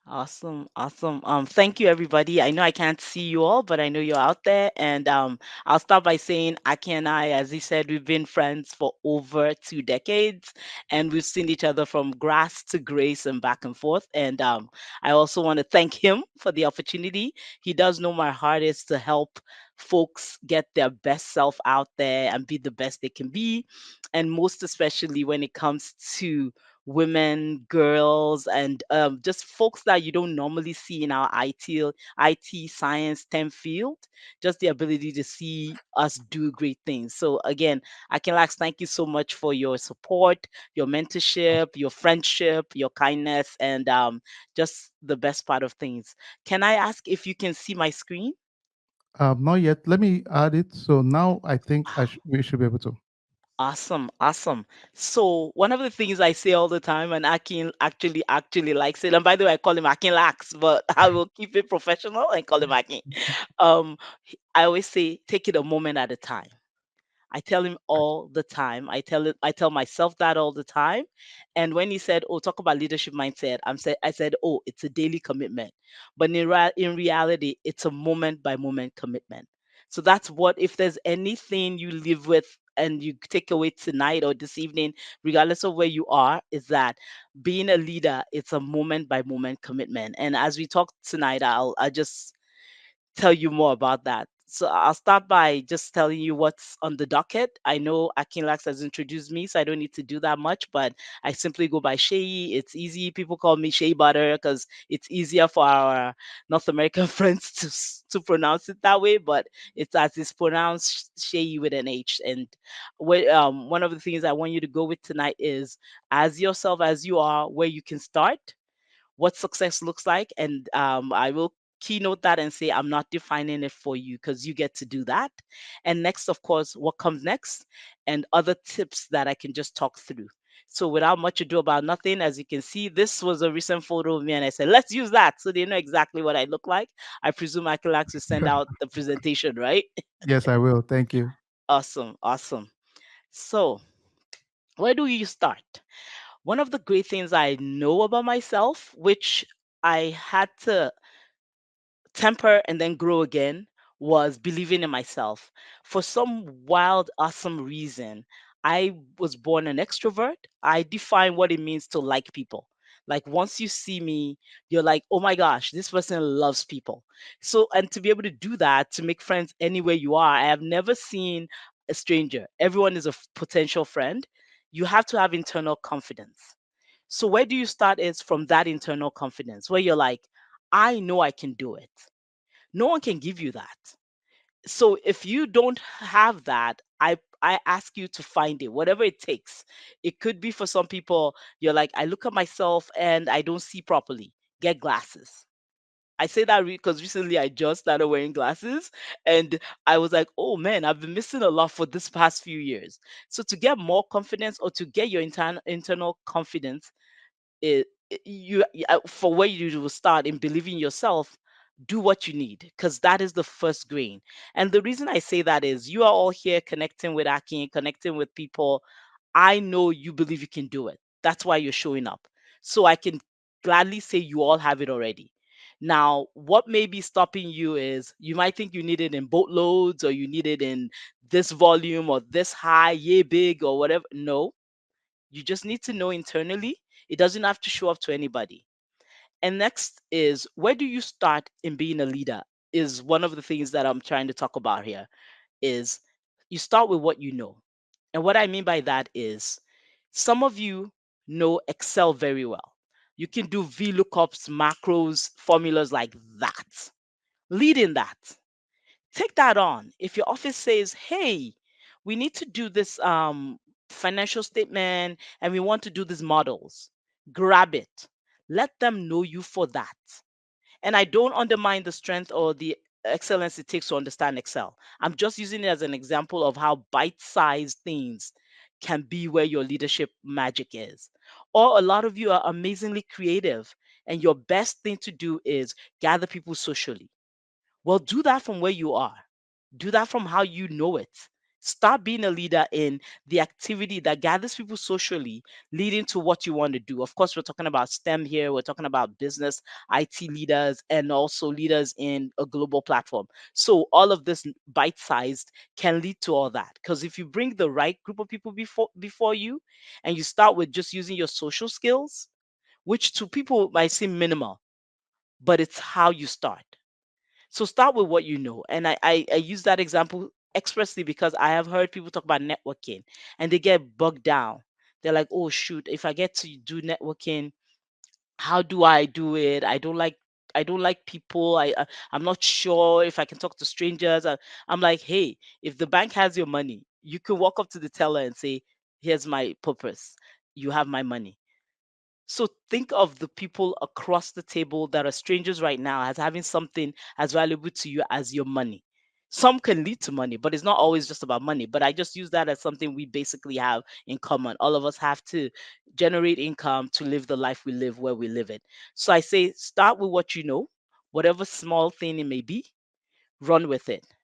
Awesome, awesome. Thank you, everybody. I know I can't see you all, but I know you're out there. And I'll start by saying Aki and I, as he said, we've been friends for over 2 decades, and we've seen each other from grass to grace and back and forth. And I also want to thank him for the opportunity. He does know my heart is to help folks get their best self out there and be the best they can be, and most especially when it comes to women, girls, and just folks that you don't normally see in our IT science STEM field. Just the ability to see us do great things. So again, Akinlax, thank you so much for your support, your mentorship, your friendship, your kindness, and just the best part of things. Can I ask if you can see my screen? Not yet. Let me add it. So now I think we should be able to. Awesome, awesome. So one of the things I say all the time, and Akin actually likes it. And by the way, I call him Akin Lax, but I will keep it professional and call him Akin. I always say, take it a moment at a time. I tell him all the time. I tell myself that all the time. And when he said, "Oh, talk about leadership mindset," I said, "Oh, it's a daily commitment." But in reality, it's a moment by moment commitment. So that's what if there's anything you live with and you take away tonight or this evening, regardless of where you are, is that being a leader, it's a moment by moment commitment. And as we talk tonight, I'll just tell you more about that. So I'll start by just telling you what's on the docket. I know Akinlax has introduced me, so I don't need to do that much, but I simply go by Seyi. It's easy. People call me Shea Butter because it's easier for our North American friends to pronounce it that way, but it's as it's pronounced Seyi with an H. And one of the things I want you to go with tonight is as yourself as you are, where you can start, what success looks like. And I will keynote that and say, I'm not defining it for you because you get to do that. And next, of course, what comes next and other tips that I can just talk through. So without much ado about nothing, as you can see, this was a recent photo of me, and I said, let's use that so they know exactly what I look like. I presume I can actually send out the presentation, right? Yes, I will. Thank you. Awesome, awesome. So where do you start? One of the great things I know about myself, which I had to temper and then grow again, was believing in myself. For some wild, awesome reason, I was born an extrovert. I define what it means to like people. Like once you see me, you're like, oh my gosh, this person loves people. So, and to be able to do that, to make friends anywhere you are, I have never seen a stranger. Everyone is a potential friend. You have to have internal confidence. So, where do you start is from that internal confidence where you're like, I know I can do it. No one can give you that. So if you don't have that, I ask you to find it, whatever it takes. It could be for some people, you're like, I look at myself and I don't see properly. Get glasses. I say that because recently I just started wearing glasses and I was like, oh man, I've been missing a lot for this past few years. So to get more confidence or to get your internal confidence, for where you will start in believing yourself, do what you need because that is the first grain. And the reason I say that is you are all here connecting with Aki, connecting with people. I know you believe you can do it. That's why you're showing up. So I can gladly say you all have it already. Now, what may be stopping you is you might think you need it in boatloads or you need it in this volume or this high, yay big or whatever. No, you just need to know internally. It doesn't have to show up to anybody. And next is where do you start in being a leader? Is one of the things that I'm trying to talk about here is you start with what you know. And what I mean by that is some of you know Excel very well. You can do VLOOKUPs, macros, formulas like that. Lead in that. Take that on. If your office says, hey, we need to do this financial statement and we want to do these models, grab it. Let them know you for that. And I don't undermine the strength or the excellence it takes to understand Excel. I'm just using it as an example of how bite sized things can be where your leadership magic is. Or a lot of you are amazingly creative, and your best thing to do is gather people socially. Well, do that from where you are. Do that from how you know it. Start being a leader in the activity that gathers people socially, leading to what you want to do. Of course, we're talking about STEM here, we're talking about business, IT leaders, and also leaders in a global platform. So, all of this bite sized can lead to all that. Because if you bring the right group of people before you, and you start with just using your social skills, which to people might seem minimal, but it's how you start. So start with what you know. And I use that example expressly because I have heard people talk about networking and they get bogged down. They're like, oh shoot, if I get to do networking, how do I do it? I don't like people. I'm not sure if I can talk to strangers. I'm like, hey, if the bank has your money, you can walk up to the teller and say, here's my purpose. You have my money. So think of the people across the table that are strangers right now as having something as valuable to you as your money. Some can lead to money, but it's not always just about money. But I just use that as something we basically have in common. All of us have to generate income to live the life we live where we live it. So I say start with what you know, whatever small thing it may be, run with it.